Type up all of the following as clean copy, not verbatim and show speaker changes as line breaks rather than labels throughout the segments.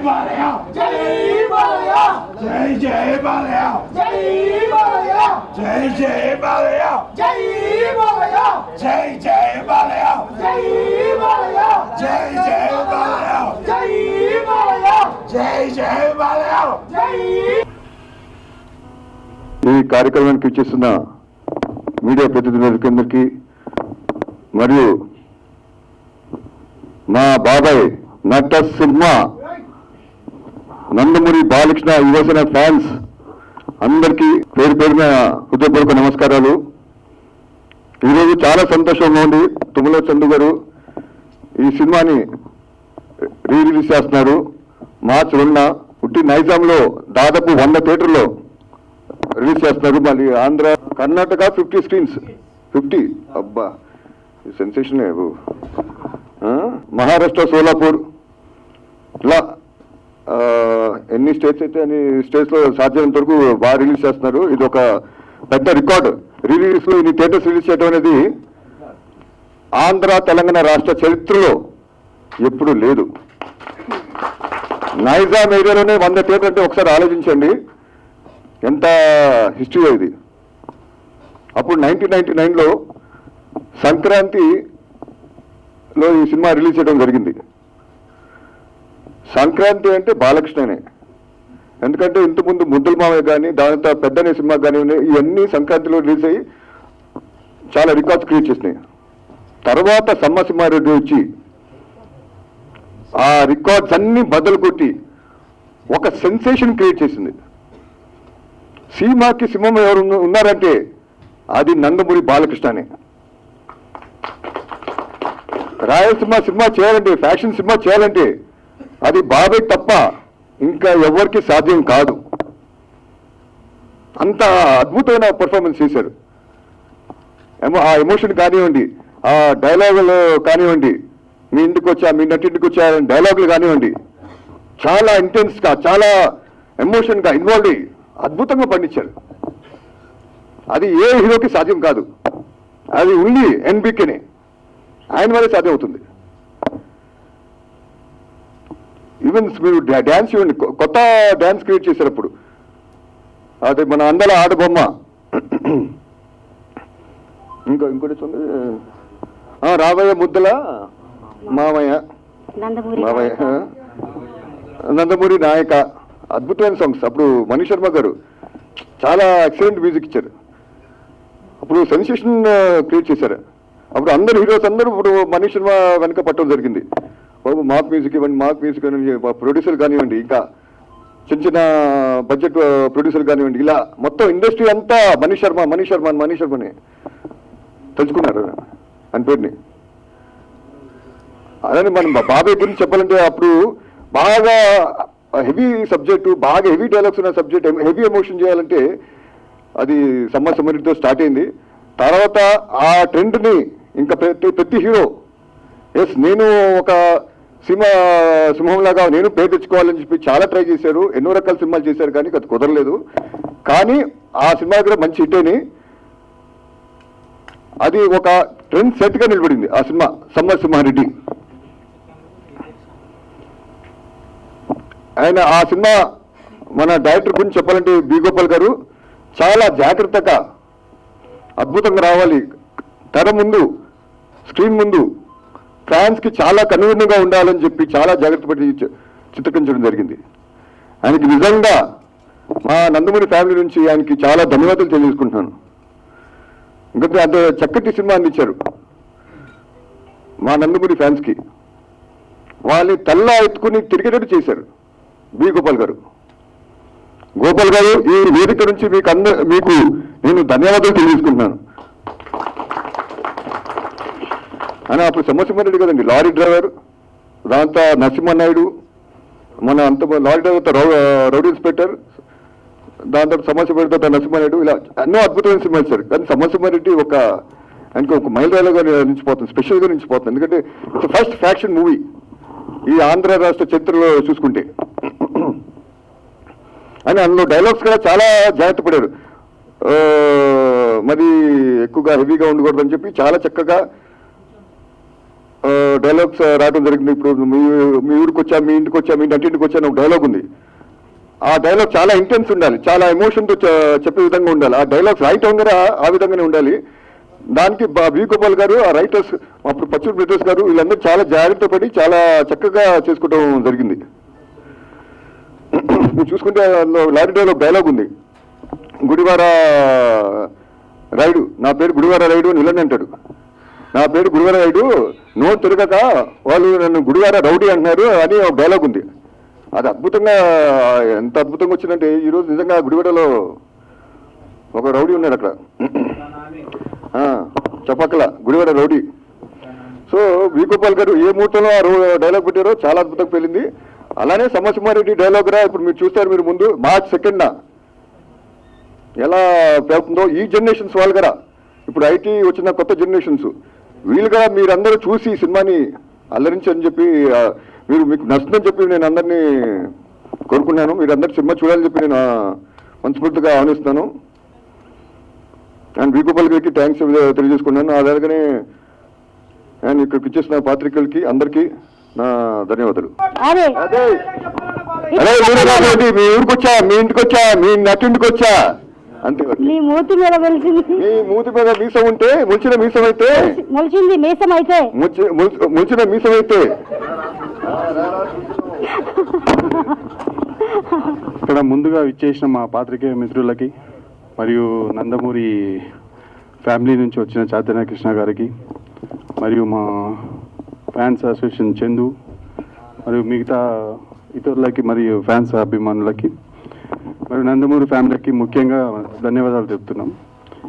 బాలయ్య జై బాలయ్య జై జై బాలయ్య జై బాలయ్య జై జై బాలయ్య జై బాలయ్య జై జై బాలయ్య జై బాలయ్య జై జై బాలయ్య జై బాలయ్య జై జై బాలయ్య జై.
ఈ కార్యక్రమానికి ఇచ్చేస్తున్న మీడియా ప్రతినిధులందరికీ మరియు మా బాబాయ్ నట సినిమా నందమూరి బాలకృష్ణ యువసేన ఫ్యాన్స్ అందరికీ పేరు పేరున హృదయపూర్వక నమస్కారాలు. ఈరోజు చాలా సంతోషంగా ఉంది. తుమ్మల చందు గారు ఈ సినిమాని రిలీజ్ చేస్తున్నారు. మార్చి 2న ఉట్టి నైజాంలో దాదాపు 100 థియేటర్లో రిలీజ్ చేస్తున్నారు. మళ్ళీ ఆంధ్ర కర్ణాటక 50 స్క్రీన్స్ 50 అబ్బా సెన్సేషన్. మహారాష్ట్ర సోలాపూర్ ఇలా ఎన్ని స్టేట్స్ అయితే అన్ని స్టేట్స్లో సాధ్యమైనంత వరకు బాగా రిలీజ్ చేస్తున్నారు. ఇది ఒక పెద్ద రికార్డు. రిలీజ్లో ఇన్ని థియేటర్స్ రిలీజ్ చేయడం అనేది ఆంధ్ర తెలంగాణ రాష్ట్ర చరిత్రలో ఎప్పుడూ లేదు. నైజాం ఏరియాలోనే 100 థియేటర్ అంటే ఒకసారి ఆలోచించండి ఎంత హిస్టరీ ఇది. అప్పుడు 1999లో సంక్రాంతిలో ఈ సినిమా రిలీజ్ చేయడం జరిగింది. సంక్రాంతి అంటే బాలకృష్ణనే. ఎందుకంటే ఇంతకుముందు ముద్దుల మావయ్య కానీ దానితో పెద్దనే సినిమా కానీ ఇవన్నీ సంక్రాంతిలో రిలీజ్ అయ్యి చాలా రికార్డ్స్ క్రియేట్ చేసినాయి. తర్వాత సమ్మసింహారెడ్డి వచ్చి ఆ రికార్డ్స్ అన్ని బదులు కొట్టి ఒక సెన్సేషన్ క్రియేట్ చేసింది. సినిమాకి సింహం ఎవరు ఉన్నారంటే అది నందమూరి బాలకృష్ణనే. రాయలసీమ సినిమా చేయాలంటే, ఫ్యాషన్ సినిమా చేయాలంటే అది బాబాయ్ తప్ప ఇంకా ఎవరికి సాధ్యం కాదు. అంత అద్భుతమైన పర్ఫార్మెన్స్ చేశారు. ఆ ఎమోషన్ కానివ్వండి, ఆ డైలాగులు కానివ్వండి, మీ ఇంటికి వచ్చా మీ నటింటికి వచ్చా డైలాగులు కానివ్వండి, చాలా ఇంటెన్స్గా చాలా ఎమోషన్గా ఇన్వాల్వ్ అయ్యి అద్భుతంగా పండించారు. అది ఏ హీరోకి సాధ్యం కాదు. అది ఓన్లీ ఎన్బికేనే, ఆయన వల్లే సాధ్యం అవుతుంది. ఈవెన్ మీరు డ్యాన్స్ చూడండి, కొత్త డ్యాన్స్ క్రియేట్ చేశారు అప్పుడు. అదే మన అందల ఆడబొమ్మ. ఇంకోటి చూడండి, రాబోయే ముద్దల మామయ్య నందమూరి నాయక, అద్భుతమైన సాంగ్స్. అప్పుడు మనీష్ శర్మ గారు చాలా ఎక్సలెంట్ మ్యూజిక్ ఇచ్చారు. అప్పుడు సెన్సేషన్ క్రియేట్ చేశారు. అప్పుడు అందరు హీరోస్ అందరూ ఇప్పుడు మనీష్ శర్మ వెనక పట్టడం జరిగింది. బాబు మాక్ మ్యూజిక్ ఇవ్వండి, మాక్ మ్యూజిక్ అని ప్రొడ్యూసర్ కానివ్వండి, ఇంకా చిన్న చిన్న బడ్జెట్ ప్రొడ్యూసర్ కానివ్వండి, ఇలా మొత్తం ఇండస్ట్రీ అంతా మనీష్ శర్మని తెలుసుకున్నారు అని పేరుని. అలానే మనం బాబాయ్ గురించి చెప్పాలంటే అప్పుడు బాగా హెవీ సబ్జెక్టు, బాగా హెవీ డైలాగ్స్ ఉన్న సబ్జెక్ట్, హెవీ ఎమోషన్ చేయాలంటే అది సమ్మరితో స్టార్ట్ అయింది. తర్వాత ఆ ట్రెండ్ని ఇంకా ప్రతి హీరో ఎస్ నేను ఒక సింహంలాగా నేను పేరు తెచ్చుకోవాలని చెప్పి చాలా ట్రై చేశారు. ఎన్నో రకాల సినిమాలు చేశారు కానీ అది కుదరలేదు. కానీ ఆ సినిమా కూడా మంచి హిట్ అయినాయి. అది ఒక ట్రెండ్ సెట్గా నిలబడింది ఆ సినిమా సమ్మసింహారెడ్డి. ఆయన ఆ సినిమా మన డైరెక్టర్ గురించి చెప్పాలంటే బి గోపాల్ గారు చాలా జాగ్రత్తగా అద్భుతంగా రావాలి, తెర ముందు స్క్రీన్ ముందు ఫ్యాన్స్కి చాలా కన్వీనియంగా ఉండాలని చెప్పి చాలా జాగ్రత్త పడి చిత్రీకరించడం జరిగింది. ఆయనకి నిజంగా మా నందమూరి ఫ్యామిలీ నుంచి ఆయనకి చాలా ధన్యవాదాలు తెలియజేసుకుంటున్నాను. ఎందుకంటే అంత చక్కటి సినిమా అందించారు మా నందమూరి ఫ్యాన్స్కి. వాళ్ళని తల్లా ఎత్తుకుని తిరిగేటట్టు చేశారు బి గోపాల్ గారు. ఈ వేదిక నుంచి మీకు నేను ధన్యవాదాలు తెలియజేసుకుంటున్నాను. అని అప్పుడు సమ్మసింహారెడ్డి కదండి లారీ డ్రైవర్, దాంతో నరసింహనాయుడు, మన అంత లారీ డ్రైవర్తో రౌడీ ఇన్స్పెక్టర్, దాని తర్వాత సమ్మసింహారెడ్డితో నరసింహనాయుడు, ఇలా ఎన్నో అద్భుతమైన సినిమా ఇచ్చారు. కానీ సమ్మసింహారెడ్డి ఆయనకి ఒక మైలురాయిగా నిలిచిపోతుంది, స్పెషల్గా నిలిచిపోతుంది. ఎందుకంటే ఇట్స్ ఫస్ట్ ఫ్యాక్షన్ మూవీ ఈ ఆంధ్ర రాష్ట్ర చరిత్రలో చూసుకుంటే. అని అందులో డైలాగ్స్ కూడా చాలా జాగ్రత్త పడారు. మరి ఎక్కువగా హెవీగా ఉండకూడదని చెప్పి చాలా చక్కగా డైలాగ్స్ రావడం జరిగింది. ఇప్పుడు మీ ఊరికి వచ్చా, మీ ఇంటికి వచ్చా, మీ ఇంటికి వచ్చా అని ఒక డైలాగ్ ఉంది. ఆ డైలాగ్ చాలా ఇంటెన్స్ ఉండాలి, చాలా ఎమోషన్తో చెప్పే విధంగా ఉండాలి. ఆ డైలాగ్స్ రాయటం కూడా ఆ విధంగానే ఉండాలి. దానికి వి గోపాల్ గారు, ఆ రైటర్స్, అప్పుడు పచ్చూరు బ్రదర్స్ గారు, వీళ్ళందరూ చాలా జాగ్రత్త పడి చాలా చక్కగా చేసుకోవడం జరిగింది. మీరు చూసుకుంటే లారీ డైలాగ్ ఉంది, గుడివార రైడు, నా పేరు గుడివార రైడు అని విలన్ అంటాడు. నా పేరు గుడివార రైడు, నోరు తిరగక వాళ్ళు నన్ను గుడివార రౌడీ అంటున్నారు అని ఒక డైలాగ్ ఉంది. అది అద్భుతంగా, ఎంత అద్భుతంగా వచ్చిందంటే ఈరోజు నిజంగా గుడివాడలో ఒక రౌడీ ఉన్నాడు అక్కడ, చెప్పక్కల Gudivada rowdy. So we Gopal గారు ఏ ముహూర్తంలో ఆ డైలాగ్ పెట్టారో చాలా అద్భుతంగా పెళ్ళింది. అలానే సమసింహారెడ్డి డైలాగ్ రా ఇప్పుడు మీరు చూస్తారు, మీరు ముందు మార్చ్ 2న ఎలా పేరుతుందో ఈ జనరేషన్స్ వాళ్ళు కదా, ఇప్పుడు ఐటీ వచ్చిన కొత్త జనరేషన్స్ వీళ్ళుగా మీరందరూ చూసి ఈ సినిమాని అల్లరించని చెప్పి, మీకు నచ్చుతుందని చెప్పి నేను అందరినీ కోరుకున్నాను. మీరు అందరు సినిమా చూడాలని చెప్పి నేను మనస్ఫూర్తిగా ఆహ్వానిస్తున్నాను. అండ్ వి గోపాల్ గారికి థ్యాంక్స్ తెలియజేసుకున్నాను. అలాగనే నేను ఇక్కడికి ఇచ్చేసిన పాత్రికలకి అందరికీ నా ధన్యవాదాలు. అదే మీ ఊరికి వచ్చా, మీ ఇంటికి వచ్చా, మీ నటింటికి వచ్చా అంతే.
మీ మూతి మీద వెలిసింది,
మీ మూతి మీద మీసం ఉంటే, ముల్చిన మీసం అయితే,
మొలిచింది మీసం అయితే,
ముల్చిన మీసం అయితే.
ఇక్కడ ముందుగా విచ్చేసిన మా పాత్రికేయ మిత్రులకి మరియు నందమూరి ఫ్యామిలీ నుంచి వచ్చిన చైతన్య కృష్ణ గారికి మరియు మా ఫ్యాన్స్ అసోసియేషన్ చందు మరియు మిగతా ఇతరులకి మరియు ఫ్యాన్స్ అభిమానులకి మరియు నందమూరి ఫ్యామిలీకి ముఖ్యంగా ధన్యవాదాలు చెప్తున్నాం.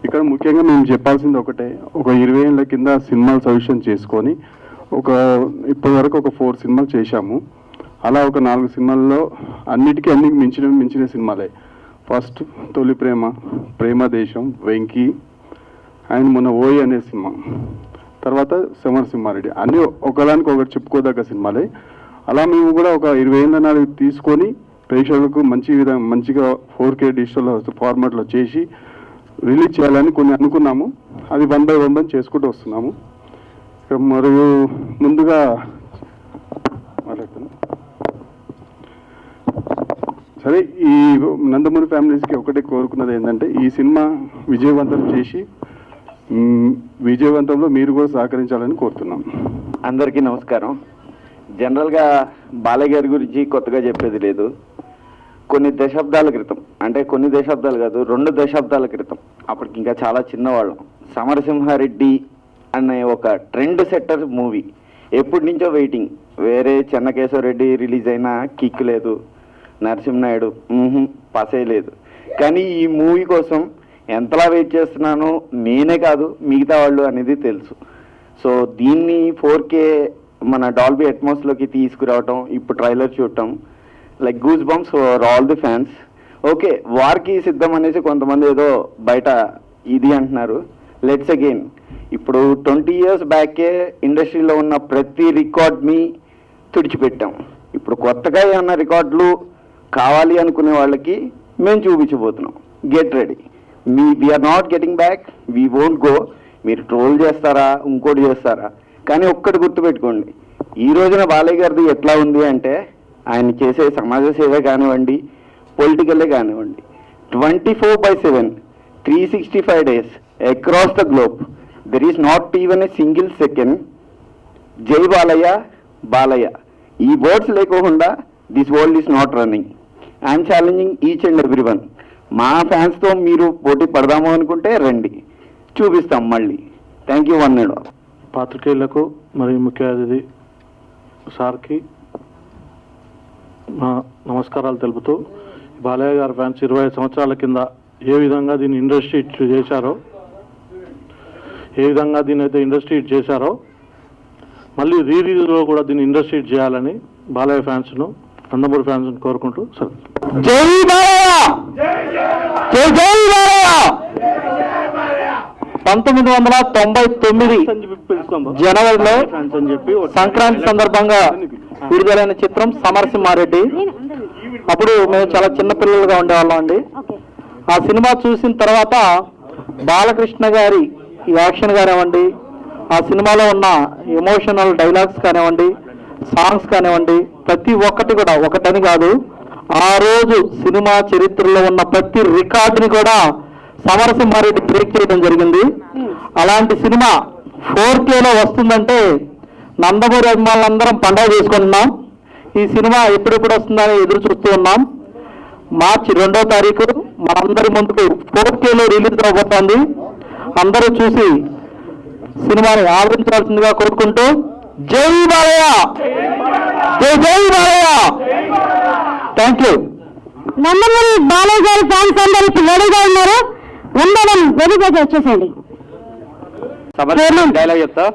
ఇక్కడ ముఖ్యంగా మేము చెప్పాల్సింది ఒకటే, ఒక 20 ఏళ్ళ కింద సినిమాలు సజెషన్ చేసుకొని ఇప్పటి వరకు ఒక 4 సినిమాలు చేశాము. అలా ఒక 4 సినిమాల్లో అన్నిటికీ మించిన సినిమాలే. ఫస్ట్ తొలి ప్రేమ, ప్రేమ దేశం, వెంకీ అండ్ మొన్న ఓయి అనే సినిమా, తర్వాత సమరసింహారెడ్డి, అన్నీ ఒకదానికి ఒకటి చెప్పుకోదగ్గ సినిమాలే. అలా మేము కూడా ఒక 20 ఏళ్ళ నాడు తీసుకొని ప్రేక్షకులకు మంచిగా 4K డిజిటల్ ఫార్మాట్లో చేసి రిలీజ్ చేయాలని కొన్ని అనుకున్నాము. అది 1 by 1 చేసుకుంటూ వస్తున్నాము. మరియు ముందుగా సరే, ఈ నందమూరి ఫ్యామిలీస్కి ఒకటే కోరుకున్నది ఏంటంటే ఈ సినిమా విజయవంతం చేసి విజయవంతంలో మీరు కూడా సహకరించాలని కోరుతున్నాం.
అందరికీ నమస్కారం. జనరల్గా బాలయ్య గారి గురించి కొత్తగా చెప్పేది లేదు. కొన్ని దశాబ్దాల క్రితం, అంటే కొన్ని దశాబ్దాలు కాదు 2 దశాబ్దాల క్రితం, అప్పటికి ఇంకా చాలా చిన్నవాళ్ళం, సమరసింహారెడ్డి అనే ఒక ట్రెండ్ సెట్టర్ మూవీ ఎప్పటి నుంచో వెయిటింగ్. వేరే చెన్నకేశవరెడ్డి రిలీజ్ అయినా కిక్ లేదు, నరసింహనాయుడు పసే లేదు. కానీ ఈ మూవీ కోసం ఎంతలా వెయిట్ చేస్తున్నానో నేనే కాదు మిగతా వాళ్ళు అనేది తెలుసు. సో దీన్ని 4K మన డాల్బీ అట్మాస్లోకి తీసుకురావటం, ఇప్పుడు ట్రైలర్ చూడటం, like goose bumps for all the fans. Okay, వార్కి సిద్ధం అనేసి కొంతమంది ఏదో బయట ఇది అంటున్నారు. లెట్స్ అగైన్, ఇప్పుడు 20 years బ్యాకే ఇండస్ట్రీలో ఉన్న ప్రతి రికార్డ్ని తుడిచిపెట్టాం. ఇప్పుడు కొత్తగా ఏమన్నా రికార్డులు కావాలి అనుకునే వాళ్ళకి మేము చూపించబోతున్నాం. Get ready. We're not getting back, we won't go. మీరు ట్రోల్ చేస్తారా, ఇంకోటి చేస్తారా, కానీ ఒక్కటి గుర్తుపెట్టుకోండి, ఈ రోజున బాలయ్య గారిది ఎట్లా ఉంది అంటే, ఆయన చేసే సమాజ సేవే కానివ్వండి, పొలిటికలే కానివ్వండి, 24/7 365 days across the globe, there is not even a single second జై బాలయ్య బాలయ్య ఈ వర్డ్స్ లేకోకుండా this world is not running. I'm challenging each and every one. మా ఫ్యాన్స్తో మీరు పోటీ పడదాము అనుకుంటే రండి, చూపిస్తాం మళ్ళీ. Thank you. 1 and all.
పాత్రికేయులకు మరియు ముఖ్య అతిథి సార్కి నమస్కారాలు తెలుపుతూ, బాలయ్య గారి ఫ్యాన్స్ 25 సంవత్సరాల కింద ఏ విధంగా దీన్ని ఇండస్ట్రీ చేశారో, మళ్ళీ రిలీజ్లో కూడా దీన్ని ఇండస్ట్రీ చేయాలని బాలయ్య ఫ్యాన్స్ను, నందమూరి ఫ్యాన్స్ను కోరుకుంటూ సార్.
జై బాలయ్య, జై జై బాలయ్య. 1999 జనవరిలో సంక్రాంతి సందర్భంగా విడుదలైన చిత్రం సమరసింహారెడ్డి. అప్పుడు మేము చాలా చిన్న పిల్లలుగా ఉండేవాళ్ళం అండి. ఆ సినిమా చూసిన తర్వాత బాలకృష్ణ గారి యాక్షన్ కానివ్వండి,
ఆ సినిమాలో ఉన్న ఎమోషనల్ డైలాగ్స్ కానివ్వండి, సాంగ్స్ కానివ్వండి, ప్రతి ఒక్కటి కూడా ఒకటని కాదు, ఆ రోజు సినిమా చరిత్రలో ఉన్న ప్రతి రికార్డుని కూడా సమరసింహారెడ్డి బ్రేక్ చేయడం జరిగింది. అలాంటి సినిమా 4Kలో వస్తుందంటే నందమూరి అభిమానులందరం పండుగ చేసుకుంటున్నాం. ఈ సినిమా ఎప్పుడెప్పుడు వస్తుందని ఎదురు చూస్తూ ఉన్నాం. మార్చి 2వ తారీఖు మనందరి ముందుకు 4Kలో రిలీజ్ అవబోతోంది. అందరూ చూసి సినిమాని ఆదరించాల్సిందిగా కోరుకుంటూ జై బాలయ్య, జై జై బాలయ్య. Thank you.
నందమూరి బాలయ్య గారి ఫ్యాన్స్ అందరూ ఇప్పుడు రెడీగా ఉన్నారు. ఉండడం రెడీగా వచ్చేసేయండి.
డైలాగ్ చెప్తా.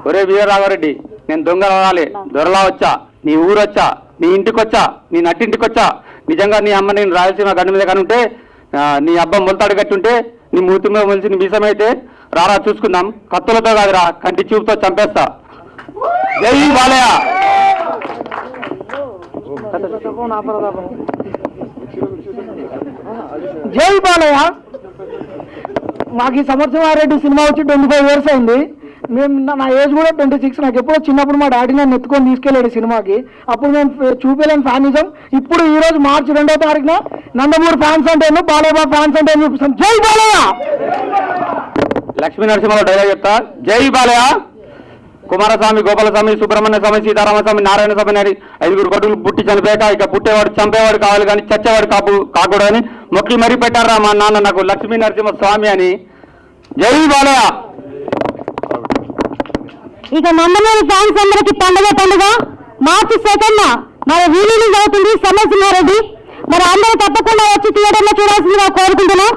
ఒరే వీరరాఘవరెడ్డి, నేను దొంగ రావాలి, దొరలా వచ్చా, నీ ఊరు వచ్చా, నీ ఇంటికి వచ్చా, నీ నట్టింటికి వచ్చా. నిజంగా నీ అమ్మ నేను రాయలసీమ గడ్డ మీద కనుంటే, నీ అబ్బ మొలతాడు కట్టుంటే, నీ మూతి మీద మొలిసి నీ మీసమైతే రారా చూసుకుందాం. కత్తులతో కాదురా, కంటి చూపుతో చంపేస్తా. జై బాలయ్య.
జై బాలయ్య. మాకు ఈ సమరసింహారెడ్డి సినిమా వచ్చి 25 years అయింది. నా ఏజ్ కూడా 26. నాకు ఎప్పుడో చిన్నప్పుడు మా డాడీ నన్ను ఎత్తుకొని తీసుకెళ్ళాడు సినిమాకి. అప్పుడు నేను చూపలేని ఫ్యానిజం. ఇప్పుడు ఈ రోజు మార్చి 2వ తారీఖున నందమూరి ఫ్యాన్స్ అంటే బాలయ్య ఫ్యాన్స్ అంటే చూపిస్తాం. జై బాలయ్య.
లక్ష్మీ నరసింహలో డైలాగ్ చెప్తా. జై బాలయ్య. కుమారస్వామి, గోపాలస్వామి, సుబ్రహ్మణ్య స్వామి, సీతారామస్వామి, నారాయణ స్వామి అని 5 కొడుకులు పుట్టి చనిపోయాక ఇక పుట్టేవాడు చంపేవాడు కావాలి కానీ చచ్చేవాడు కాకూడదని మొక్కి మరీ పెట్టారా మా నాన్న నాకు లక్ష్మీ నరసింహ స్వామి అని. జై బాలయ్య.
ఇక నందమూరి ఫ్యాన్స్ అందరికి పండుగ మార్చి 2న మన రిలీజ్ అవుతుంది సమరసింహారెడ్డి. మరి అందరూ తప్పకుండా వచ్చి థియేటర్లో చూడాల్సిందిగా కోరుకుంటున్నాం.